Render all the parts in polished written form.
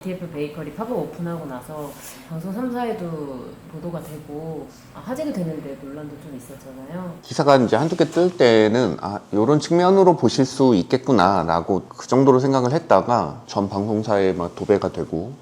TF 베이커리 팝업 오픈하고 나서 방송 3사에도 보도가 되고 화제가 되는데 논란도 좀 있었잖아요. 기사가 이제 한두 개 뜰 때는 이런 측면으로 보실 수 있겠구나 라고 그 정도로 생각을 했다가 전 방송사에 막 도배가 되고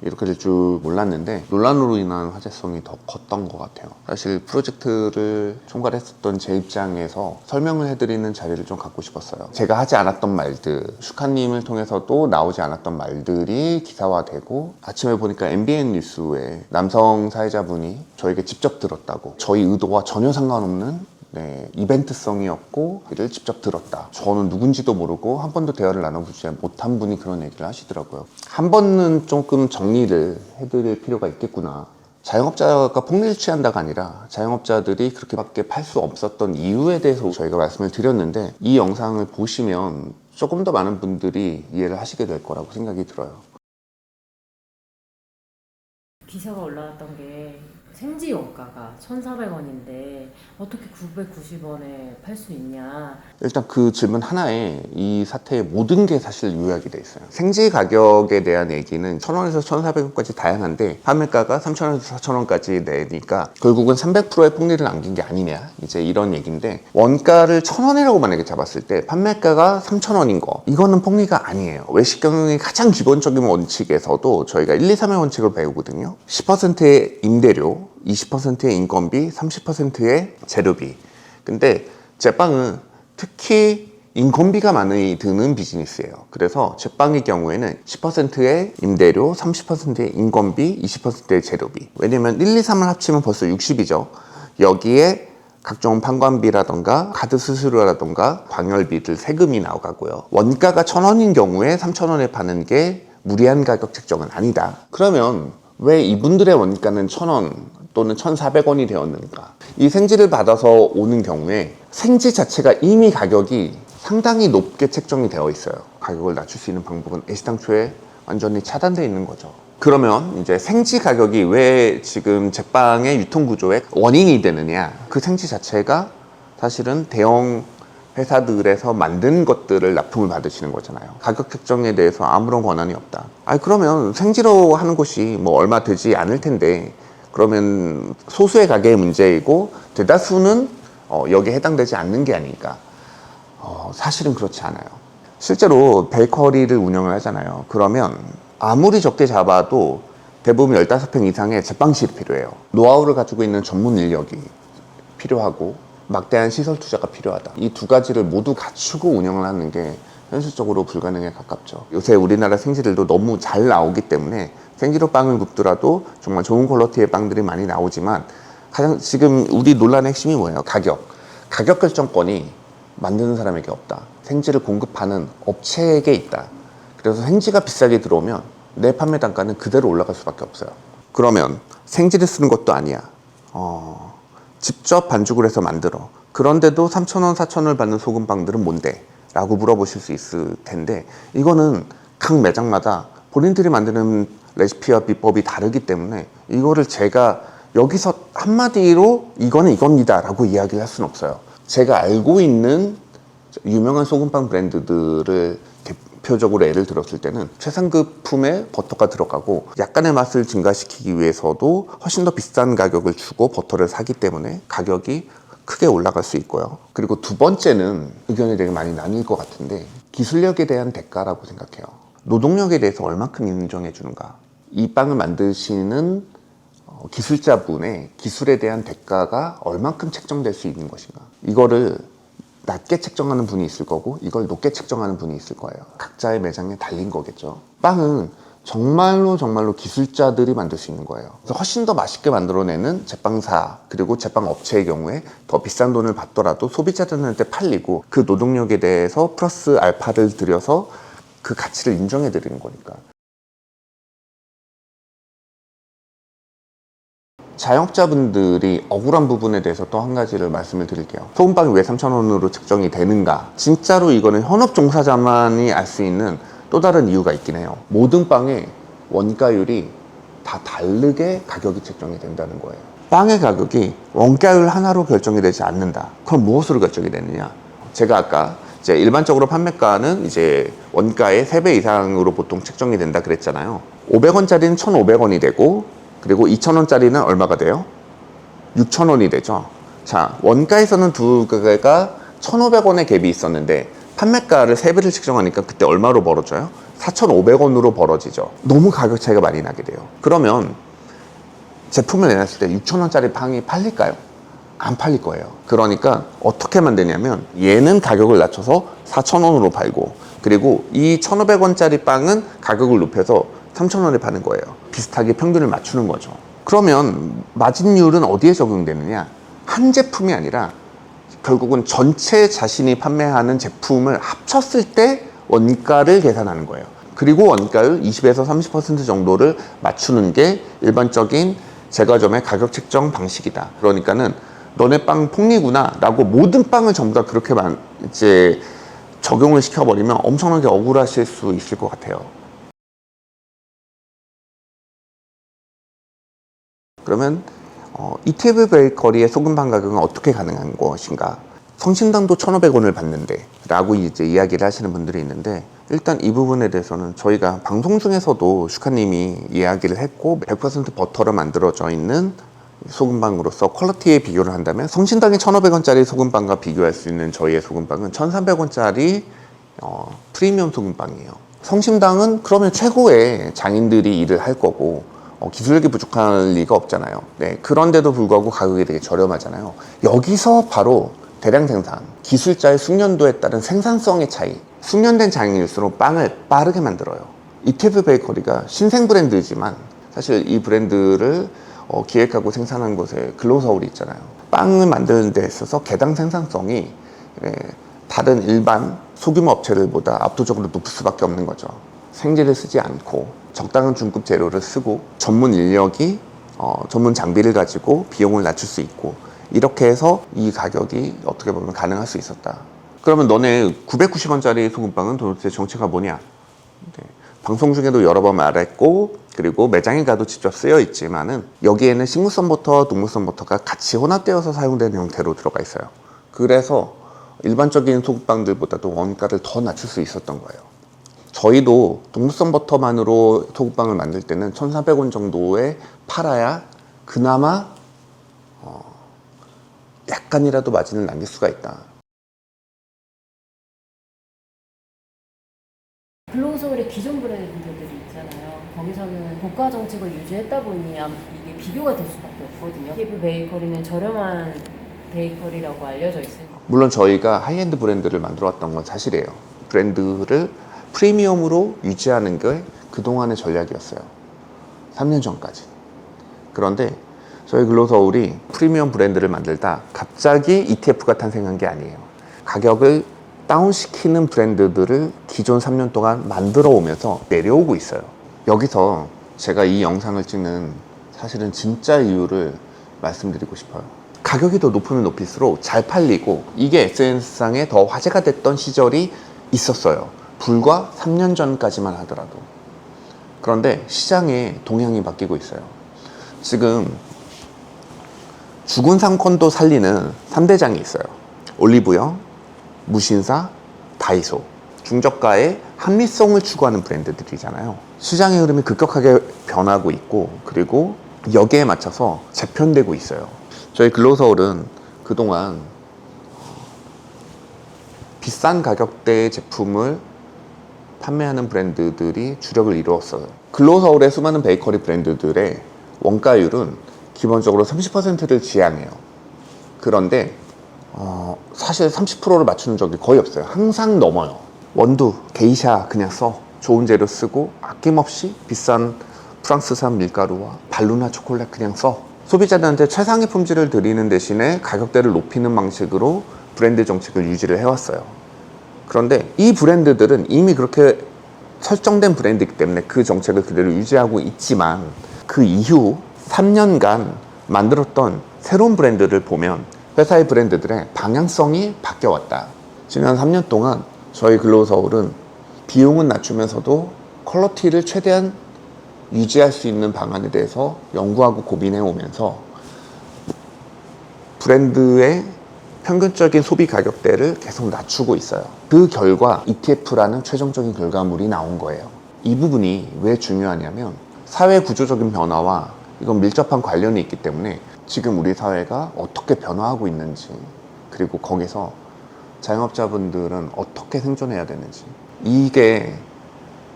이렇게 될 줄 몰랐는데 논란으로 인한 화제성이 더 컸던 것 같아요. 사실 프로젝트를 총괄했었던 제 입장에서 설명을 해드리는 자리를 좀 갖고 싶었어요. 제가 하지 않았던 말들, 슈카님을 통해서도 나오지 않았던 말들이 기사화되고, 아침에 보니까 MBN 뉴스에 남성 사회자분이 저에게 직접 들었다고, 저희 의도와 전혀 상관없는 이벤트성이었고 이를 직접 들었다. 저는 누군지도 모르고 한 번도 대화를 나눠보지 못한 분이 그런 얘기를 하시더라고요. 한 번은 조금 정리를 해드릴 필요가 있겠구나. 자영업자가 폭리를 취한다가 아니라 자영업자들이 그렇게밖에 팔 수 없었던 이유에 대해서 저희가 말씀을 드렸는데, 이 영상을 보시면 조금 더 많은 분들이 이해를 하시게 될 거라고 생각이 들어요. 기사가 올라왔던 게 생지 원가가 1,400원인데 어떻게 990원에 팔 수 있냐. 일단 그 질문 하나에 이 사태의 모든 게 사실 요약이 돼 있어요. 생지 가격에 대한 얘기는 1,000원에서 1,400원까지 다양한데 판매가가 3,000원에서 4,000원까지 내니까 결국은 300%의 폭리를 안긴 게 아니냐, 이제 이런 얘기인데, 원가를 1,000원이라고 만약에 잡았을 때 판매가가 3,000원인 거, 이거는 폭리가 아니에요. 외식 경영의 가장 기본적인 원칙에서도 저희가 1, 2, 3의 원칙을 배우거든요. 10%의 임대료, 20%의 인건비, 30%의 재료비. 근데 제빵은 특히 인건비가 많이 드는 비즈니스예요. 그래서 제빵의 경우에는 10%의 임대료, 30%의 인건비, 20%의 재료비. 왜냐면 1, 2, 3을 합치면 벌써 60이죠. 여기에 각종 판관비라던가 카드 수수료라던가 광열비들 세금이 나오고요. 원가가 1,000원인 경우에 3,000원에 파는 게 무리한 가격 책정은 아니다. 그러면 왜 이분들의 원가는 1,000원 또는 1,400원이 되었는가? 이 생지를 받아서 오는 경우에 생지 자체가 이미 가격이 상당히 높게 책정이 되어 있어요. 가격을 낮출 수 있는 방법은 애시당초에 완전히 차단되어 있는 거죠. 그러면 이제 생지 가격이 왜 지금 제빵의 유통구조의 원인이 되느냐? 그 생지 자체가 사실은 대형 회사들에서 만든 것들을 납품을 받으시는 거잖아요. 가격 책정에 대해서 아무런 권한이 없다. 그러면 생지로 하는 곳이 뭐 얼마 되지 않을 텐데, 그러면 소수의 가게의 문제이고 대다수는 여기에 해당되지 않는 게 아닐까. 사실은 그렇지 않아요. 실제로 베이커리를 운영을 하잖아요. 그러면 아무리 적게 잡아도 대부분 15평 이상의 제빵실이 필요해요. 노하우를 가지고 있는 전문 인력이 필요하고 막대한 시설 투자가 필요하다. 이 두 가지를 모두 갖추고 운영을 하는 게 현실적으로 불가능에 가깝죠. 요새 우리나라 생지들도 너무 잘 나오기 때문에 생지로 빵을 굽더라도 정말 좋은 퀄리티의 빵들이 많이 나오지만, 가장 지금 우리 논란의 핵심이 뭐예요? 가격 결정권이 만드는 사람에게 없다. 생지를 공급하는 업체에게 있다. 그래서 생지가 비싸게 들어오면 내 판매 단가는 그대로 올라갈 수밖에 없어요. 그러면 생지를 쓰는 것도 아니야. 직접 반죽을 해서 만들어. 그런데도 3,000원, 4,000원을 받는 소금빵들은 뭔데? 라고 물어보실 수 있을 텐데, 이거는 각 매장마다 본인들이 만드는 레시피와 비법이 다르기 때문에 이거를 제가 여기서 한마디로 이거는 이겁니다 라고 이야기를 할 수는 없어요. 제가 알고 있는 유명한 소금빵 브랜드들을 대표적으로 예를 들었을 때는 최상급품의 버터가 들어가고 약간의 맛을 증가시키기 위해서도 훨씬 더 비싼 가격을 주고 버터를 사기 때문에 가격이 크게 올라갈 수 있고요. 그리고 두 번째는 의견이 되게 많이 나뉠 것 같은데, 기술력에 대한 대가라고 생각해요. 노동력에 대해서 얼만큼 인정해 주는가. 이 빵을 만드시는 기술자분의 기술에 대한 대가가 얼만큼 책정될 수 있는 것인가. 이거를 낮게 책정하는 분이 있을 거고 이걸 높게 책정하는 분이 있을 거예요. 각자의 매장에 달린 거겠죠. 빵은 정말로 기술자들이 만들 수 있는 거예요. 그래서 훨씬 더 맛있게 만들어내는 제빵사 그리고 제빵 업체의 경우에 더 비싼 돈을 받더라도 소비자들한테 팔리고, 그 노동력에 대해서 플러스 알파를 들여서 그 가치를 인정해 드리는 거니까. 자영업자분들이 억울한 부분에 대해서 또 한 가지를 말씀을 드릴게요. 소금빵이 왜 3,000원으로 책정이 되는가? 진짜로 이거는 현업 종사자만이 알 수 있는 또 다른 이유가 있긴 해요. 모든 빵의 원가율이 다 다르게 가격이 책정이 된다는 거예요. 빵의 가격이 원가율 하나로 결정이 되지 않는다. 그럼 무엇으로 결정이 되느냐? 제가 아까 이제 일반적으로 판매가는 이제 원가의 3배 이상으로 보통 책정이 된다 그랬잖아요. 500원짜리는 1,500원이 되고, 그리고 2,000원짜리는 얼마가 돼요? 6,000원이 되죠. 자, 원가에서는 두 개가 1,500원의 갭이 있었는데 판매가를 3배를 책정하니까 그때 얼마로 벌어져요? 4,500원으로 벌어지죠. 너무 가격 차이가 많이 나게 돼요. 그러면 제품을 내놨을 때 6,000원짜리 빵이 팔릴까요? 안 팔릴 거예요. 그러니까 어떻게 만드냐면 얘는 가격을 낮춰서 4,000원으로 팔고, 그리고 이 1,500원짜리 빵은 가격을 높여서 3,000원에 파는 거예요. 비슷하게 평균을 맞추는 거죠. 그러면 마진율은 어디에 적용되느냐? 한 제품이 아니라 결국은 전체 자신이 판매하는 제품을 합쳤을 때 원가를 계산하는 거예요. 그리고 원가율 20에서 30% 정도를 맞추는 게 일반적인 제과점의 가격 책정 방식이다. 그러니까는 너네 빵 폭리구나 라고 모든 빵을 전부 다 그렇게 이제 적용을 시켜버리면 엄청나게 억울하실 수 있을 것 같아요. 그러면 ETF 베이커리의 소금빵 가격은 어떻게 가능한 것인가? 성심당도 1,500원을 받는데 라고 이제 이야기를 하시는 분들이 있는데, 일단 이 부분에 대해서는 저희가 방송 중에서도 슈카님이 이야기를 했고, 100% 버터로 만들어져 있는 소금빵으로서 퀄리티에 비교를 한다면 성심당의 1,500원짜리 소금빵과 비교할 수 있는 저희의 소금빵은 1,300원짜리 프리미엄 소금빵이에요. 성심당은 그러면 최고의 장인들이 일을 할 거고 기술력이 부족할 리가 없잖아요. 네, 그런데도 불구하고 가격이 되게 저렴하잖아요. 여기서 바로 대량 생산, 기술자의 숙련도에 따른 생산성의 차이. 숙련된 장인일수록 빵을 빠르게 만들어요. ETF 베이커리가 신생 브랜드지만 사실 이 브랜드를 기획하고 생산한 곳에 글로서울이 있잖아요. 빵을 만드는 데 있어서 개당 생산성이 다른 일반 소규모 업체들보다 압도적으로 높을 수밖에 없는 거죠. 생지를 쓰지 않고 적당한 중급 재료를 쓰고 전문 인력이 전문 장비를 가지고 비용을 낮출 수 있고, 이렇게 해서 이 가격이 어떻게 보면 가능할 수 있었다. 그러면 너네 990원짜리 소금빵은 도대체 정체가 뭐냐? 네. 방송 중에도 여러 번 말했고, 그리고 매장에 가도 직접 쓰여 있지만은 여기에는 식물성 버터, 동물성 버터가 같이 혼합되어서 사용되는 형태로 들어가 있어요. 그래서 일반적인 소금빵들보다도 원가를 더 낮출 수 있었던 거예요. 저희도 동물성 버터만으로 소금빵을 만들 때는 1,400원 정도에 팔아야 그나마 약간이라도 마진을 남길 수가 있다. 글로서울의 기존 브랜드들이 있잖아요. 거기서는 고가 정책을 유지했다 보니 이게 비교가 될 수밖에 없거든요. ETF 베이커리는 저렴한 베이커리라고 알려져 있어요. 물론 저희가 하이엔드 브랜드를 만들어 왔던 건 사실이에요. 브랜드를 프리미엄으로 유지하는 게 그동안의 전략이었어요. 3년 전까지. 그런데 저희 글로서울이 프리미엄 브랜드를 만들다 갑자기 ETF가 탄생한 게 아니에요. 가격을 다운시키는 브랜드들을 기존 3년 동안 만들어 오면서 내려오고 있어요. 여기서 제가 이 영상을 찍는 사실은 진짜 이유를 말씀드리고 싶어요. 가격이 더 높으면 높일수록 잘 팔리고 이게 SNS상에 더 화제가 됐던 시절이 있었어요. 불과 3년 전까지만 하더라도. 그런데 시장의 동향이 바뀌고 있어요. 지금 죽은 상권도 살리는 3대장이 있어요. 올리브영, 무신사, 다이소. 중저가의 합리성을 추구하는 브랜드들이잖아요. 시장의 흐름이 급격하게 변하고 있고, 그리고 여기에 맞춰서 재편되고 있어요. 저희 글로서울은 그동안 비싼 가격대의 제품을 판매하는 브랜드들이 주력을 이루었어요. 글로서울의 수많은 베이커리 브랜드들의 원가율은 기본적으로 30%를 지향해요. 그런데 사실 30%를 맞추는 적이 거의 없어요. 항상 넘어요. 원두, 게이샤 그냥 써. 좋은 재료 쓰고 아낌없이 비싼 프랑스산 밀가루와 발루나 초콜릿 그냥 써. 소비자들한테 최상의 품질을 드리는 대신에 가격대를 높이는 방식으로 브랜드 정책을 유지를 해왔어요. 그런데 이 브랜드들은 이미 그렇게 설정된 브랜드이기 때문에 그 정책을 그대로 유지하고 있지만, 그 이후 3년간 만들었던 새로운 브랜드를 보면 회사의 브랜드들의 방향성이 바뀌어왔다. 지난 3년 동안 저희 글로서울은 비용은 낮추면서도 퀄리티를 최대한 유지할 수 있는 방안에 대해서 연구하고 고민해 오면서 브랜드의 평균적인 소비 가격대를 계속 낮추고 있어요. 그 결과 ETF라는 최종적인 결과물이 나온 거예요. 이 부분이 왜 중요하냐면 사회 구조적인 변화와 이건 밀접한 관련이 있기 때문에 지금 우리 사회가 어떻게 변화하고 있는지, 그리고 거기서 자영업자분들은 어떻게 생존해야 되는지, 이게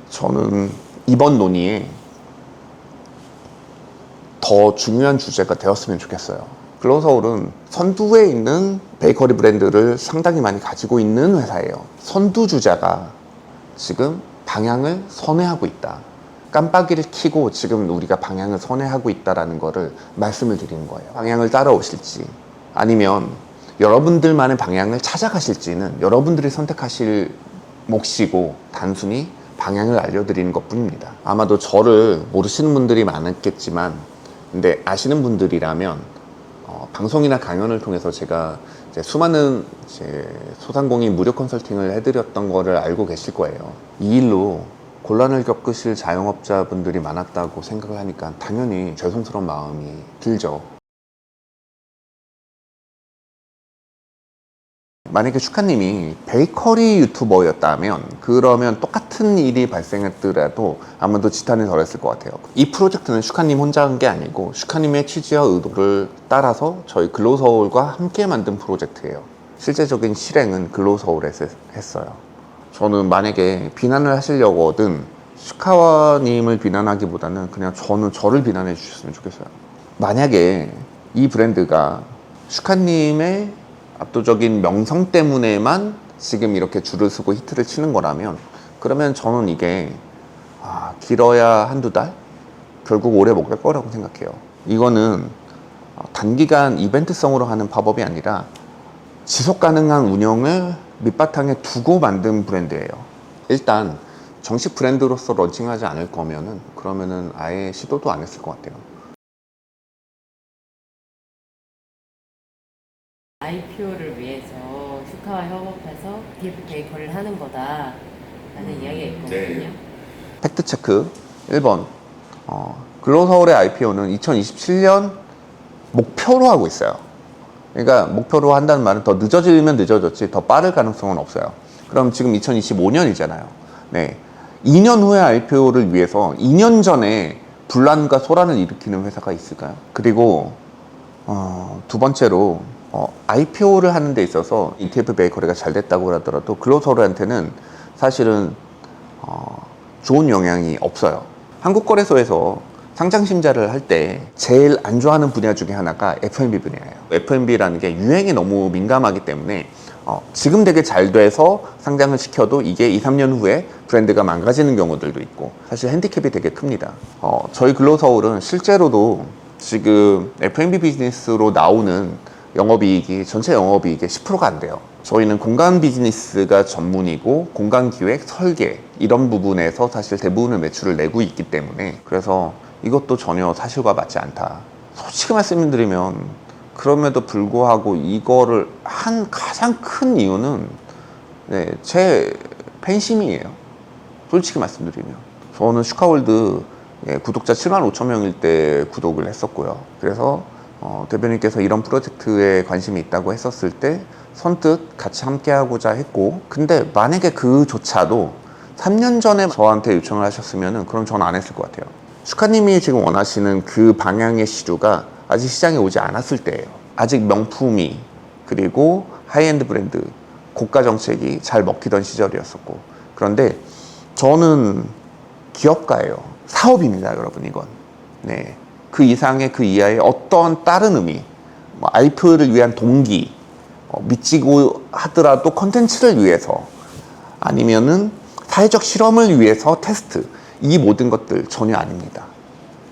저는 이번 논의에 더 중요한 주제가 되었으면 좋겠어요. 글로서울은 선두에 있는 베이커리 브랜드를 상당히 많이 가지고 있는 회사예요. 선두주자가 지금 방향을 선회하고 있다. 깜빡이를 켜고 지금 우리가 방향을 선회하고 있다는 거를 말씀을 드리는 거예요. 방향을 따라오실지 아니면 여러분들만의 방향을 찾아가실지는 여러분들이 선택하실 몫이고 단순히 방향을 알려드리는 것 뿐입니다. 아마도 저를 모르시는 분들이 많았겠지만 근데 아시는 분들이라면 방송이나 강연을 통해서 제가 이제 수많은 소상공인 무료 컨설팅을 해드렸던 거를 알고 계실 거예요. 이 일로 곤란을 겪으실 자영업자분들이 많았다고 생각을 하니까 당연히 죄송스러운 마음이 들죠. 만약에 슈카님이 베이커리 유튜버였다면 그러면 똑같은 일이 발생했더라도 아마도 지탄이 덜했을 것 같아요. 이 프로젝트는 슈카님 혼자 한 게 아니고 슈카님의 취지와 의도를 따라서 저희 글로서울과 함께 만든 프로젝트예요. 실제적인 실행은 글로서울에서 했어요. 저는 만약에 비난을 하시려거든 슈카님을 비난하기보다는 그냥 저를 비난해 주셨으면 좋겠어요. 만약에 이 브랜드가 슈카님의 압도적인 명성 때문에만 지금 이렇게 줄을 서고 히트를 치는 거라면 그러면 저는 이게 길어야 한두 달? 결국 오래 못 갈 거라고 생각해요. 이거는 단기간 이벤트성으로 하는 팝업이 아니라 지속 가능한 운영을 밑바탕에 두고 만든 브랜드예요. 일단 정식 브랜드로서 런칭하지 않을 거면은 그러면은 아예 시도도 안 했을 것 같아요. IPO를 위해서 슈카와 협업해서 ETF 베이커리를 하는 거다라는 이야기가 있거든요. 팩트체크 1번 글로서울의 IPO는 2027년 목표로 하고 있어요. 그러니까 목표로 한다는 말은 더 늦어지면 늦어졌지 더 빠를 가능성은 없어요. 그럼 지금 2025년이잖아요. 네, 2년 후에 IPO를 위해서 2년 전에 분란과 소란을 일으키는 회사가 있을까요? 그리고 두 번째로 IPO를 하는 데 있어서 ETF 베이커리가 잘 됐다고 하더라도 글로서울한테는 사실은 좋은 영향이 없어요. 한국거래소에서 상장심사를 할 때 제일 안 좋아하는 분야 중에 하나가 F&B 분야예요. F&B라는 게 유행에 너무 민감하기 때문에 지금 되게 잘 돼서 상장을 시켜도 이게 2, 3년 후에 브랜드가 망가지는 경우들도 있고 사실 핸디캡이 되게 큽니다. 저희 글로서울은 실제로도 지금 F&B 비즈니스로 나오는 영업이익이 전체 영업이익의 10%가 안 돼요. 저희는 공간 비즈니스가 전문이고 공간 기획, 설계 이런 부분에서 사실 대부분의 매출을 내고 있기 때문에 그래서 이것도 전혀 사실과 맞지 않다. 솔직히 말씀드리면 그럼에도 불구하고 이거를 한 가장 큰 이유는 제 팬심이에요. 솔직히 말씀드리면 저는 슈카월드 구독자 7만 5천 명일 때 구독을 했었고요. 그래서 대표님께서 이런 프로젝트에 관심이 있다고 했었을 때 선뜻 같이 함께 하고자 했고 근데 만약에 그조차도 3년 전에 저한테 요청을 하셨으면 그럼 전 안 했을 것 같아요. 슈카님이 지금 원하시는 그 방향의 시류가 아직 시장에 오지 않았을 때예요. 아직 명품이 그리고 하이엔드 브랜드 고가 정책이 잘 먹히던 시절이었었고 그런데 저는 기업가예요. 사업입니다 여러분 이건. 네. 그 이상의 그 이하의 어떤 다른 의미 IPO를 위한 동기 미치고 하더라도 컨텐츠를 위해서 아니면은 사회적 실험을 위해서 테스트 이 모든 것들 전혀 아닙니다.